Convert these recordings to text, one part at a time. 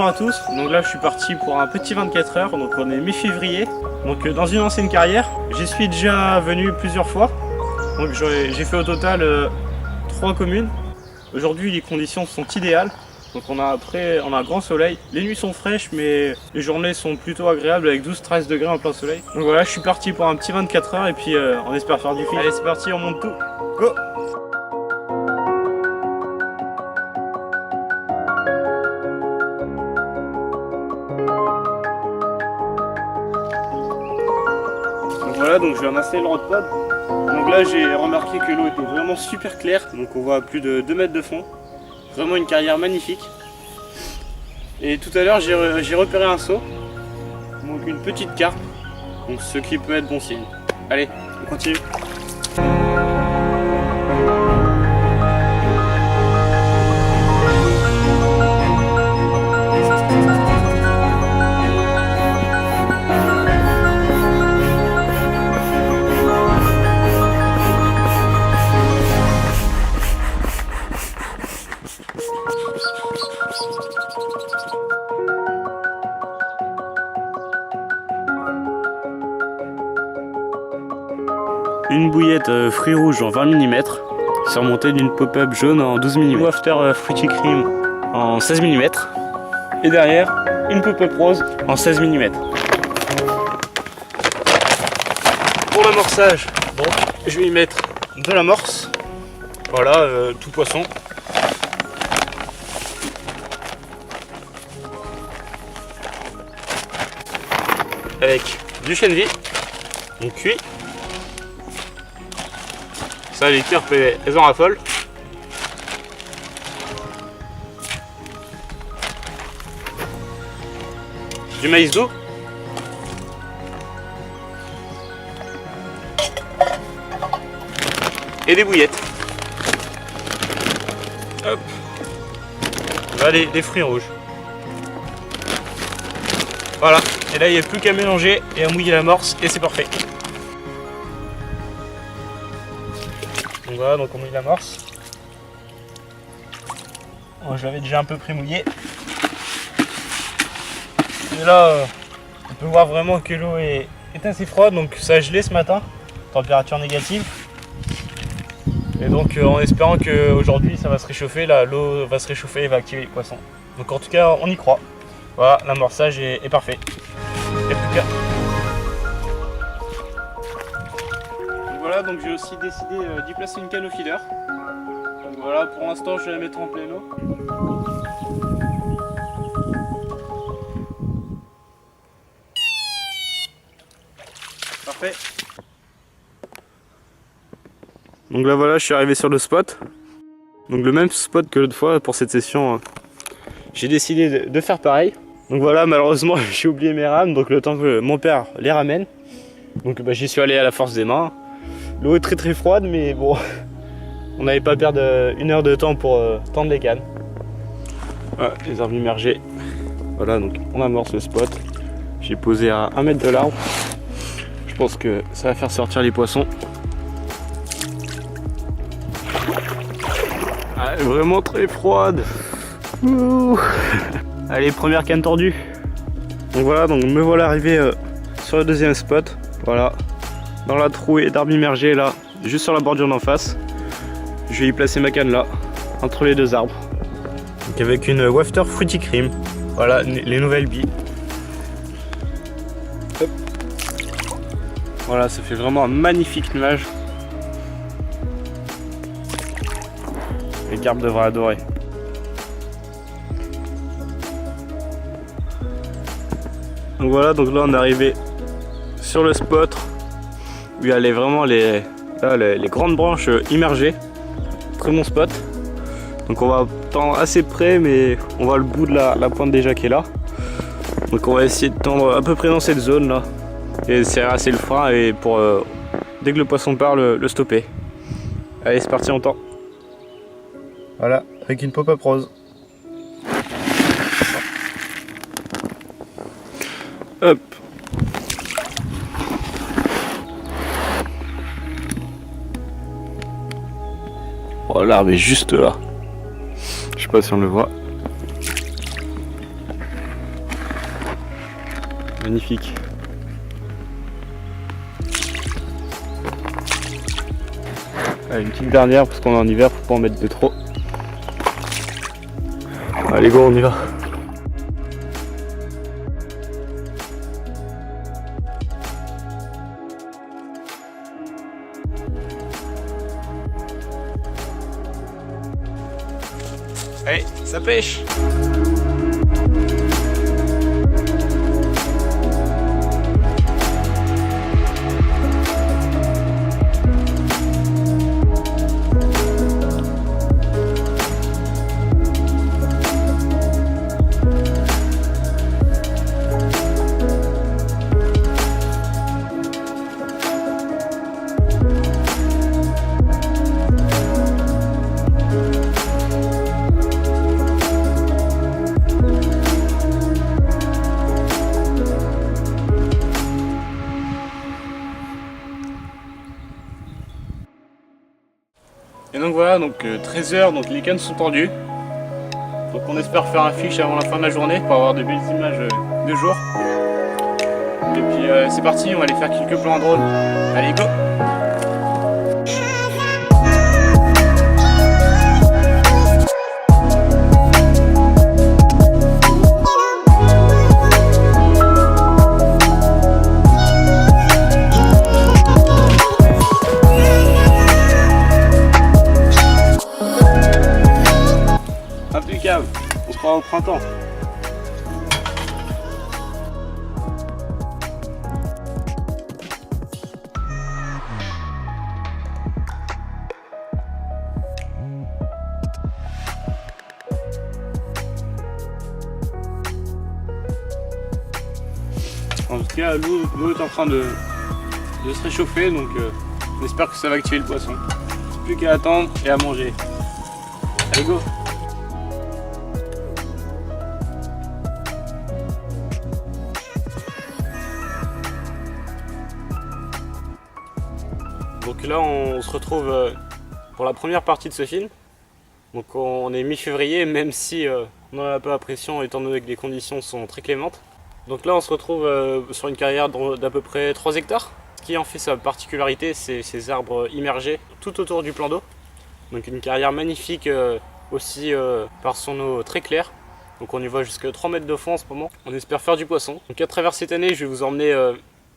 bonjour à tous. Donc là je suis parti pour un petit 24 heures, donc on est mi-février. Donc dans une ancienne carrière, j'y suis déjà venu plusieurs fois. Donc j'ai fait au total 3 communes. Aujourd'hui les conditions sont idéales. Donc on a un grand soleil. Les nuits sont fraîches mais les journées sont plutôt agréables avec 12-13 degrés en plein soleil. Donc voilà, je suis parti pour un petit 24 heures et puis on espère faire du film. Allez c'est parti, on monte tout. Go! Voilà, donc je vais ramasser le rod-pod. Donc là j'ai remarqué que l'eau était vraiment super claire, donc on voit plus de 2 mètres de fond. Vraiment une carrière magnifique. Et tout à l'heure j'ai repéré un seau, donc une petite carpe, donc ce qui peut être bon signe. Allez, on continue. Une bouillette fruits rouges en 20 mm, surmontée d'une pop-up jaune en 12 mm. Wafter fruity cream en 16 mm. Et derrière, une pop-up rose en 16 mm. Pour l'amorçage, donc, je vais y mettre de l'amorce. Voilà, tout poisson. Avec du chène vie, donc cuit. Ça, les carpes, elles en raffolent. Du maïs doux. Et des bouillettes. Hop. Là, des fruits rouges. Voilà. Et là, il n'y a plus qu'à mélanger et à mouiller l'amorce et c'est parfait. Donc voilà, donc on mouille l'amorce. Bon, je l'avais déjà un peu pré-mouillé. Et là, on peut voir vraiment que l'eau est assez froide, donc ça a gelé ce matin, température négative. Et donc en espérant qu'aujourd'hui ça va se réchauffer, là l'eau va se réchauffer et va activer les poissons. Donc en tout cas, on y croit. Voilà, l'amorçage est parfait. Et plus qu'à. Voilà, donc j'ai aussi décidé d'y placer une canne au feeder. Donc voilà, pour l'instant je vais la mettre en pleine eau. Parfait. Donc là voilà, je suis arrivé sur le spot. Donc le même spot que l'autre fois pour cette session. J'ai décidé de faire pareil. Donc voilà, malheureusement j'ai oublié mes rames, donc le temps que mon père les ramène. Donc j'y suis allé à la force des mains. L'eau est très froide, mais bon, on n'avait pas perdre 1 heure de temps pour tendre les cannes. Voilà, les arbres immergés. Voilà, donc on amorce le spot. J'ai posé à 1 mètre de l'arbre. Je pense que ça va faire sortir les poissons. Ah, vraiment très froide. Ouh. Allez, première canne tordue. Donc voilà, donc me voilà arrivé sur le deuxième spot. Voilà. Dans la trouée d'arbres immergés là, juste sur la bordure d'en face. Je vais y placer ma canne là, entre les 2 arbres. Donc avec une Wafter fruity cream. Voilà, les nouvelles billes. Hop. Voilà, ça fait vraiment un magnifique nuage. Les carpes devraient adorer. Donc voilà, donc là on est arrivé sur le spot. Il y a vraiment les grandes branches immergées. Très bon spot. Donc on va tendre assez près, mais on voit le bout de la pointe déjà qui est là. Donc on va essayer de tendre à peu près dans cette zone là. Et serrer assez le frein et pour dès que le poisson part le stopper. Allez c'est parti, on tend. Voilà, avec une pop-up rose. Hop. Oh, l'arbre est juste là. Je sais pas si on le voit. Magnifique. Allez, une petite dernière parce qu'on est en hiver, faut pas en mettre de trop. Allez go, on y va. Allez, ça pêche. Et donc voilà, donc 13h, donc les cannes sont tendues. Donc on espère faire un fiche avant la fin de la journée pour avoir de belles images de jour. Et puis c'est parti, on va aller faire quelques plans en drone. Allez go! Impeccable, on se croit au printemps. En tout cas, l'eau est en train de se réchauffer, donc on espère que ça va activer le poisson. Plus qu'à attendre et à manger. Allez go! Donc là on se retrouve pour la première partie de ce film. Donc on est mi-février, même si on en a pas l'impression étant donné que les conditions sont très clémentes. Donc là on se retrouve sur une carrière d'à peu près 3 hectares. Ce qui en fait sa particularité, c'est ces arbres immergés tout autour du plan d'eau. Donc une carrière magnifique aussi par son eau très claire. Donc on y voit jusqu'à 3 mètres de fond en ce moment. On espère faire du poisson. Donc à travers cette année, je vais vous emmener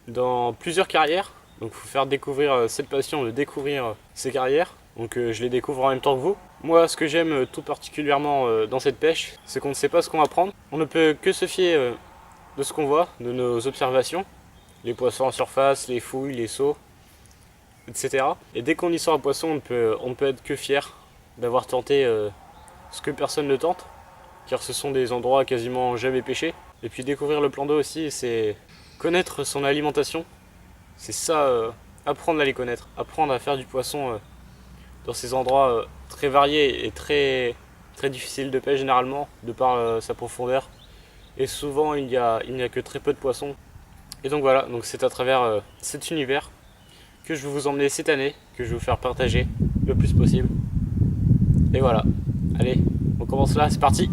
dans plusieurs carrières. Donc il faut faire découvrir cette passion de découvrir ces carrières. Donc je les découvre en même temps que vous. Moi, ce que j'aime tout particulièrement dans cette pêche, c'est qu'on ne sait pas ce qu'on va prendre. On ne peut que se fier de ce qu'on voit, de nos observations. Les poissons en surface, les fouilles, les seaux, etc. Et dès qu'on y sort un poisson, on ne peut être que fier d'avoir tenté ce que personne ne tente. Car ce sont des endroits quasiment jamais pêchés. Et puis découvrir le plan d'eau aussi, c'est connaître son alimentation. C'est ça, apprendre à les connaître, apprendre à faire du poisson dans ces endroits très variés et très difficiles de pêche généralement, de par sa profondeur. Et souvent il n'y a que très peu de poissons. Et donc voilà, donc c'est à travers cet univers que je vais vous emmener cette année, que je vais vous faire partager le plus possible. Et voilà, allez, on commence là, c'est parti!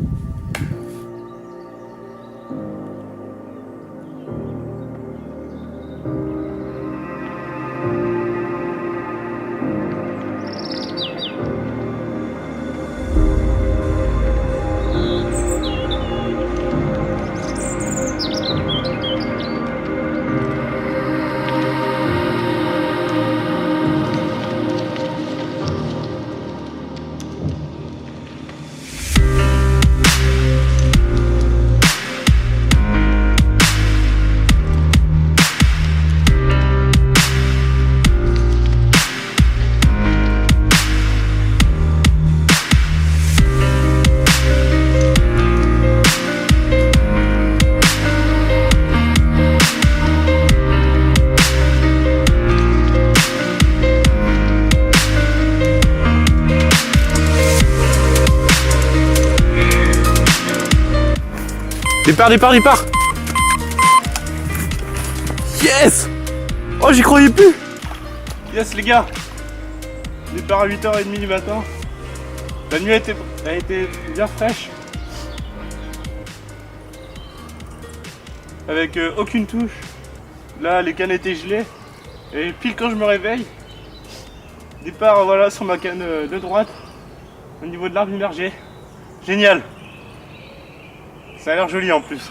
Départ! Yes! Oh, j'y croyais plus! Yes, les gars! Départ à 8h30 du matin. La nuit a été bien fraîche. avec aucune touche. Là les cannes étaient gelées et pile quand je me réveille, départ voilà sur ma canne de droite au niveau de l'arbre immergé. Génial. Ça a l'air joli en plus.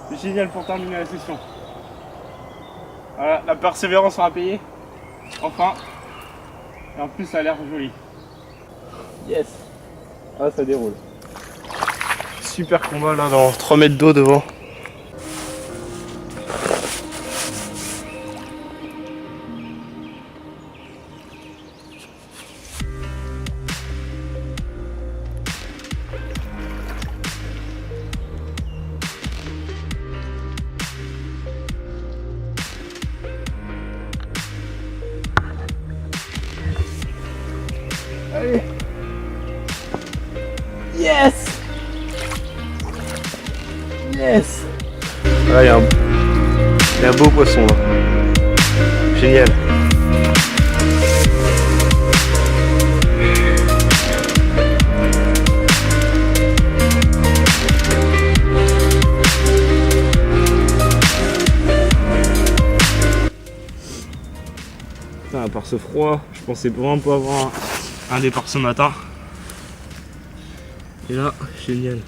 C'est génial pour terminer la session. Voilà, la persévérance aura payé. Enfin. Et en plus ça a l'air joli. Yes. Ah ça déroule. Super combat là dans 3 mètres d'eau devant. Allez. Yes. Yes. Ah, il y a un beau poisson là. Génial. Putain, à part ce froid, je pensais vraiment pas avoir un départ ce matin. Et là, génial.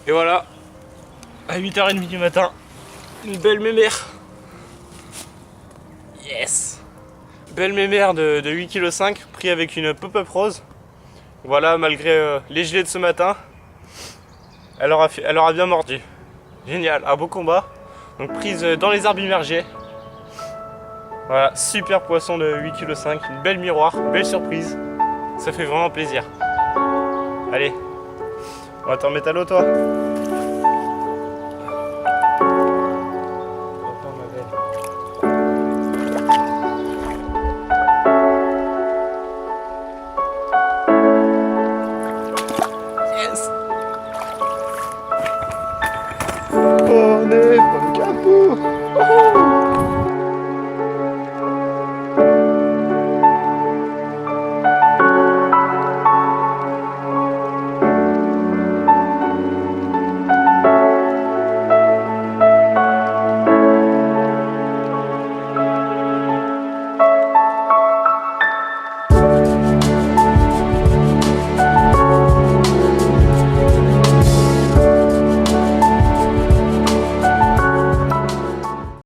Et voilà, à 8h30 du matin, une belle mémère. Yes. Belle mémère de 8,5 kg, pris avec une pop-up rose. Voilà, malgré les gelées de ce matin, elle aura bien mordu. Génial, un beau combat. Donc prise dans les arbres immergés. Voilà, super poisson de 8,5 kg, une belle miroir, belle surprise. Ça fait vraiment plaisir. Allez, on va t'en mettre à l'eau toi.